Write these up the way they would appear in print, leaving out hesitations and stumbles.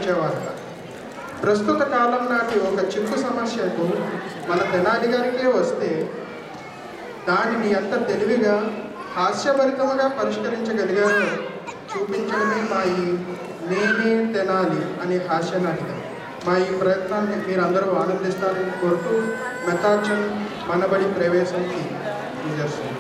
నివారించేవారు. ప్రస్తుత కాలం నాటి ఒక చిక్కు సమస్యకు మన తెనాలి గారికే వస్తే దానిని ఎంత తెలివిగా హాస్యభరితంగా పరిష్కరించగలిగారో చూపించడమే మా ఈ నేనే తెనాలి అనే హాస్య నాటకం. మా ఈ ప్రయత్నాన్ని మీరందరూ ఆనందిస్తారని కోరుతూ మెథాచన్ మనబడి ప్రవేశంకి చేస్తుంది.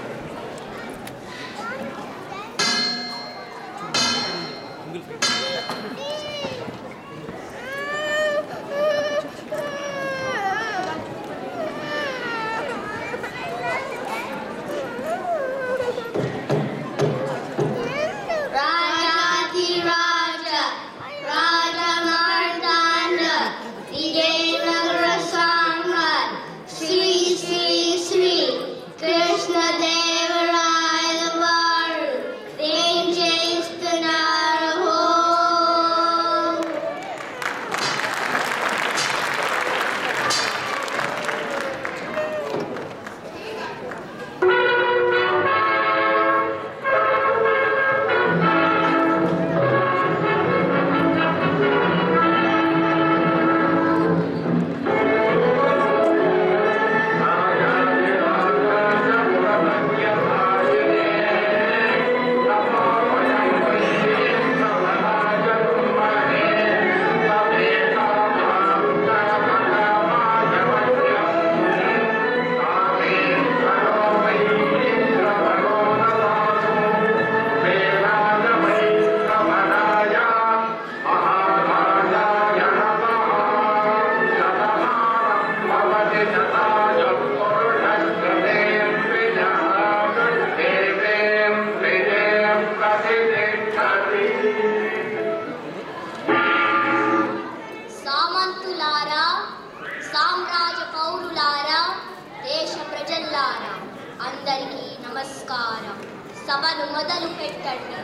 అందరికీ నమస్కారం. సభను మొదలు పెట్టండి.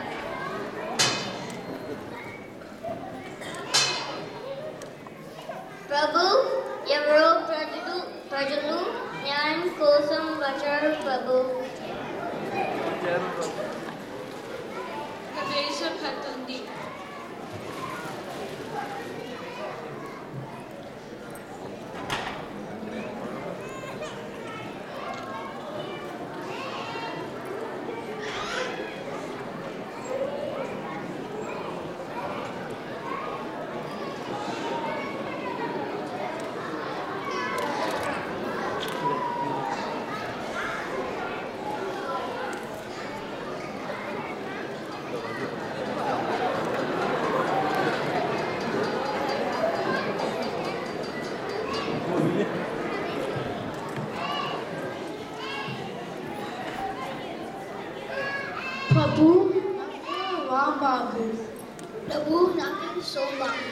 ప్రభు, ఎవరో ప్రజలు న్యాయం కోసం వచ్చారు. ప్రభు, ప్రవేశం హతుంది. ప్రభు, బాబు. ప్రభు, నా పేరు సోమబాబు.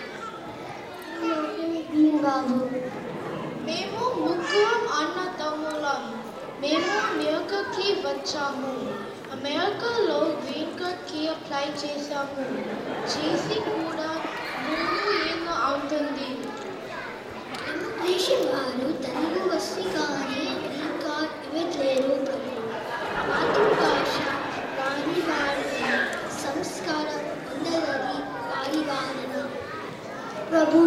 బాబు, మేము ముగ్గురం అన్న తమ్ములం. మేము అమెరికాకి వచ్చాము. అమెరికాలో గ్రీన్ కార్డ్కి అప్లై చేశాము. చేసి కూడా 3 ఏళ్ళు అవుతుంది. ఇమిగ్రేషన్ వారు తెలుగు వస్తే కానీ గ్రీన్ కార్డ్ ఇవ్వట్లేరు. ప్రభు, మాతృభాష వారి వారిని సంస్కారం ఉన్నదని వారి వాదన. ప్రభు,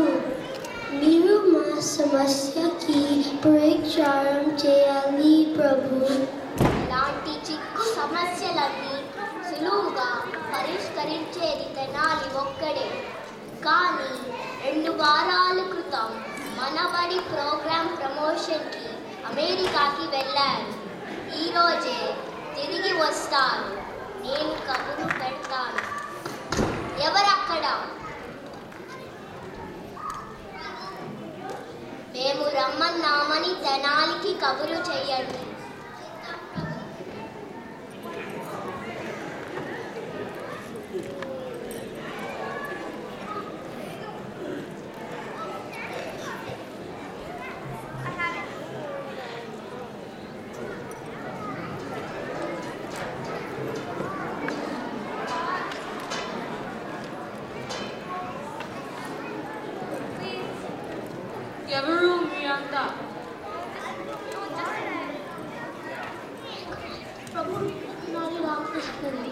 మీరు మా సమస్యకి పరిష్కారం చేయాలి. ప్రభు, ఇలాంటి చిక్కు సమస్యలన్నీ సులువుగా పరిష్కరించేది తెనాలి ఒక్కడే. కానీ 2 వారాల క్రితం మనబడి ప్రోగ్రాం ప్రమోషన్కి అమెరికాకి వెళ్ళారు. ఈరోజే తిరిగి వస్తారు. నేను కబురు పెడతాను. ఎవరక్కడ? మేము రమ్మన్నామని తెనాలికి కబురు చెయ్యండి. ఎవరు మీరంతా? ప్రభు, నాది రామకృష్ణుడి.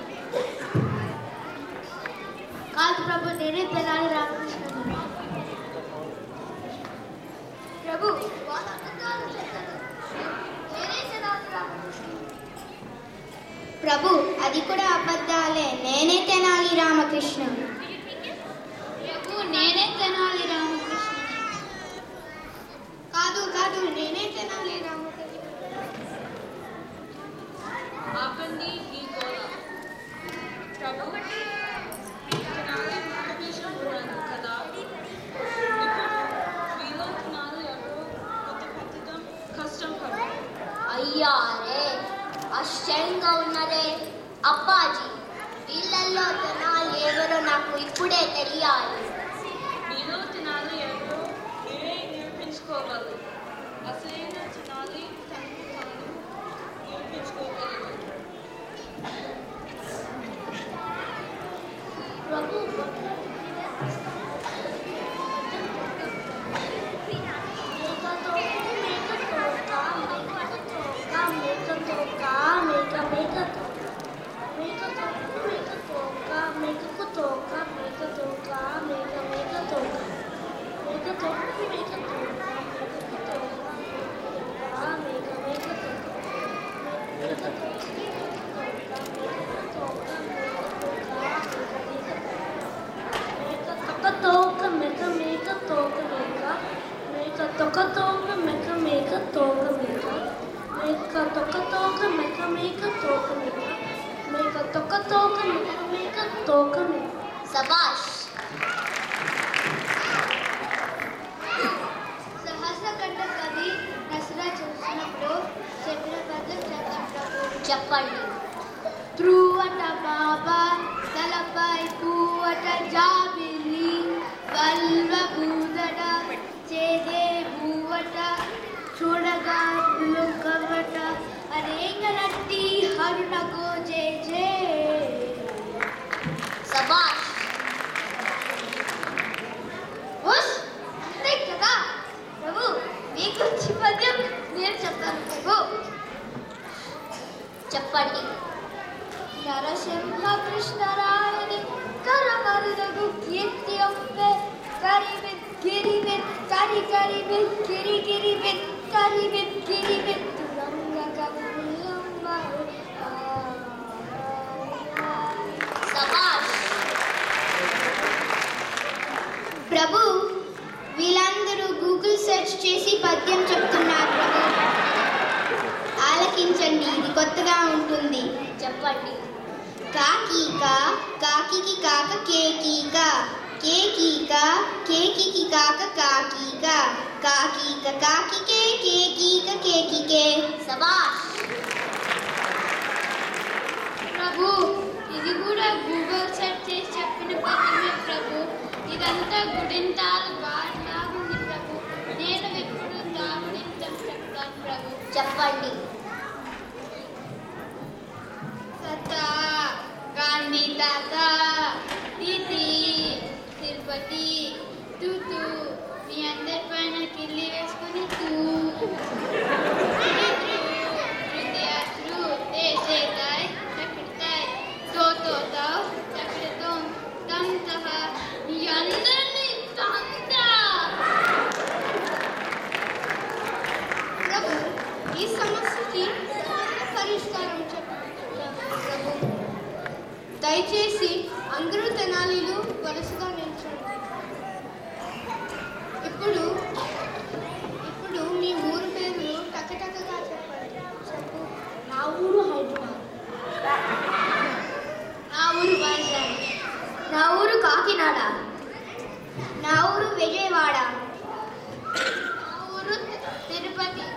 కాదు ప్రభు, నేనే తెనాలి రామకృష్ణుని. అరే ఆశ్చర్యంగా ఉన్నదే. అప్పాజీ, వీళ్ళల్లో తెనాలి ఎవరో నాకు ఇప్పుడే తెలియాలి. మీలో తినాలి ఎవరో మీరే నిరూపించుకోగలరు. అసలైన తినాలి తనకు తాను నిరూపించుకోగలరు. ప్రభు సబాష్. సహస్రకంఠ కవి దసరా చూసినప్పుడు చెప్పిన పద్యం చెప్పండి. ధ్రువట బాబా తలపై పూవట జాబిలి వల్వ భూదట చేదే భూవట చూడగా కవట అరేంగనట్టి హరుణకు జే జే. సబాష్. ఉస్ అంతే కదా ప్రభు, మీకు వచ్చి పద్యం నేను చెప్తాను ప్రభు. చెప్పండి. నరసింహ కృష్ణరాయని కరమరుదగు కీర్తి ఒప్పే కరివిత్ గిరివిత్ కరి కరివిత్ గిరి గిరివిత్ కరివిత్ గిరివిత్ రంగ కవిలంబ. సబాష్. ప్రభు, వీళ్ళందరూ గూగుల్ సెర్చ్ చేసి పద్యం చెప్తున్నారు ప్రభు. ఆలకించండి, ఇది కొత్తగా ఉంటుంది. చెప్పండి. కాకీక కాకికి కాక కేకీక కేకీక కేకికి కాక కాకీక కాకీక కాకికే కేకీక కేకికే. సబాష్. ప్రభు, ఇది కూడా గూగుల్ సెర్చ్ చేసి చెప్పిన పద్యమే ప్రభు. ఇదంతా గుడింతాలు బాగా ఉంది ప్రభు. నేను ఇప్పుడు దాగుడింతం చెప్తాను ప్రభు. చెప్పండి. సత గాంధీ తాత తితి తిరుపతి తూతు మీ అందరి పైన కిల్లి వేసుకుని తూ దేశేతాయ్ చక్రతాయ్ తోతావ్ చక్రతం తంతః మీ అందరినీ తంతా. ప్రభు, ఈ సమస్యకి పరిష్కారం చెప్పండి ప్రభు. దయచేసి అందరూ తెనాలీలు వరుసగా నిల్చోండి. ఇప్పుడు మీ ఊరు పేర్లు టకటకగా చెప్పండి. చెప్పు. నా ఊరు హైదరాబాద్. నా ఊరు వైజాగ్. నా ఊరు కాకినాడ. నా ఊరు విజయవాడ. నా ఊరు తిరుపతి.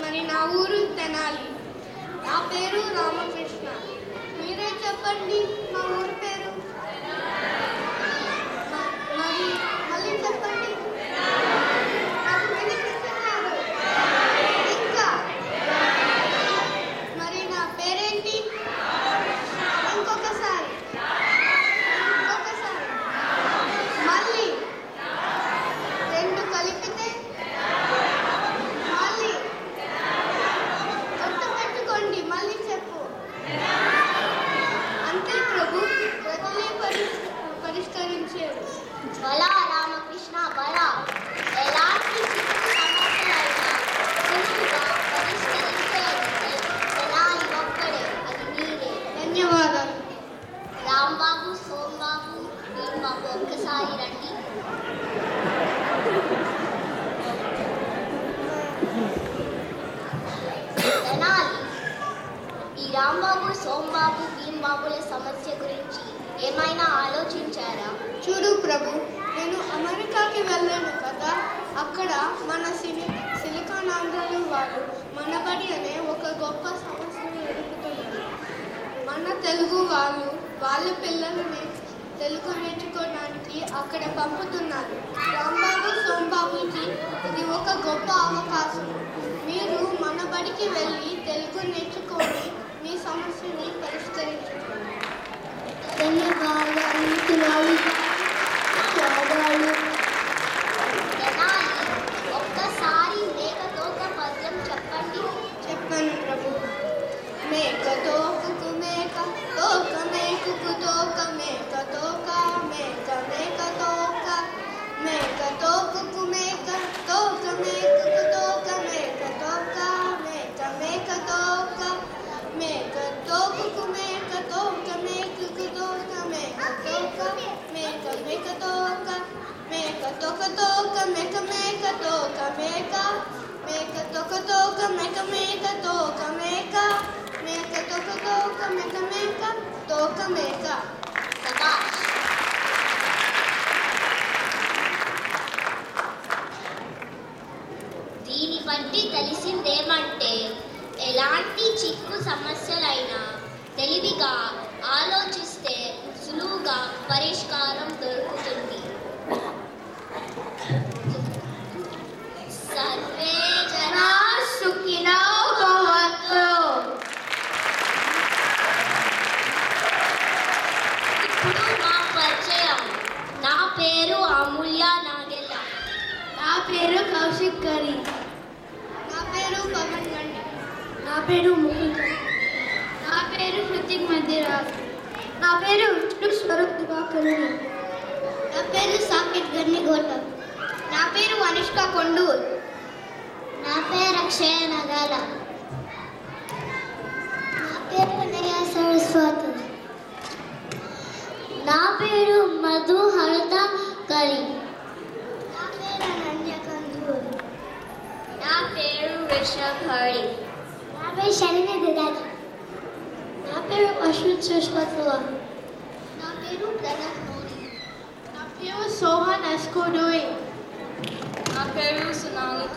మరి నా ఊరు తెనాలి. నా పేరు రామకృష్ణ. మీరే చెప్పండి మా ఊరి పేరు. మరి మళ్ళీ చెప్పండి. నాకు వినిపిస్తున్నారు. ఇంకా మరి నా పేరేంటి? ఇంకొకసారి మళ్ళీ రెండు కలిపితే మళ్ళీ గుర్తు పెట్టుకోండి. మళ్ళీ చెప్పు. అంతే ప్రభు, ప్రజలే పరిష్కరించారు. బలా రామకృష్ణ బలా. ఎలాంటి చిక్కు సమస్యలైనా సులువుగా పరిష్కరించేది తెనాలి ఒక్కడే, అది మీరే. ధన్యవాదాలు. రాంబాబు, సోంబాబు, భీంబాబు ఒక్కసారి రండి. తెనాలి, ఈ రాంబాబు, సోంబాబు, భీంబాబుల సమస్య గురించి ఏమైనా ఆలోచించారా? చూడు ప్రభు, నేను అమెరికాకి వెళ్ళాను కదా, అక్కడ మన సిలికాన్ ఆంధ్రలో వాళ్ళు మనబడి అనే ఒక గొప్ప సమస్యను ఎదుర్కొంటున్నారు. మన తెలుగు వాళ్ళ పిల్లల్ని తెలుగు నేర్చుకోవడానికి అక్కడ పంపుతున్నారు. రాంబాబు సోంబాబుకి ఇది ఒక గొప్ప అవకాశం. మీరు మన బడికి వెళ్ళి తెలుగు నేర్చుకొని మీ సమస్యని పరిష్కరించుకోండి. ధన్యవాదాలు. తెనాలి ఒక్కసారి మేకతోక పద్యం చెప్పండి. చెప్పండి ప్రభు. మేక తోకకు మేక తోక మేకకు తోక మేక తోక మేక మేక తోక మేక తోకకు మేక తోక మేకకు తోక మేక తోక మేక మేక తోక మేక తోకకు మేక తోక మేకకు తోక మేక తోక మేక మేక తోక మేక తోక తోక మేక మేక తోక మేక మేక తోక తోక మేక మేక తోక మేక మేక తోక తోక మేక మేక తోక మేక. శభాష్. దీని బట్టి తెలిసిందేమంటే ఎలాంటి చిక్కు సమస్యలైనా తెలివిగా ఆలోచిస్తే సులువుగా పరిష్కారం దొరుకుతుంది. సర్వే జనా సుఖినో భవంతు. ఇప్పుడు మా పరిచయం. నా పేరు అమూల్య నాగెల్ల. నా పేరు కౌశిక్ గరి. నా పేరు పవన్ గండి. నా పేరు ముకుంద్. నా పేరు హృతిక్ మధ్యరాజ్. నా పేరు విష్ణు స్వరూప్ దివాకరుని. నా పేరు సాకిట్ గన్ని గౌతమ్. నా పేరు అనుష్క కొండూర్. నా పేరు అక్షయ నగాల. నా పేరు వినయ సరస్వతి. నా పేరు మధు హరిత కరి. నా పేరు అనంయ కందూర్. నా పేరు రిషబ్ హరి. నా పేరు శరణ్య దిదాజీ. నా పేరు అశ్విత్ సుష్పత్వ. నా పేరు ప్రణవ్ నోరి. నా పేరు సోహన్ ఎస్కోడోయ్. నా పేరు సునాలి.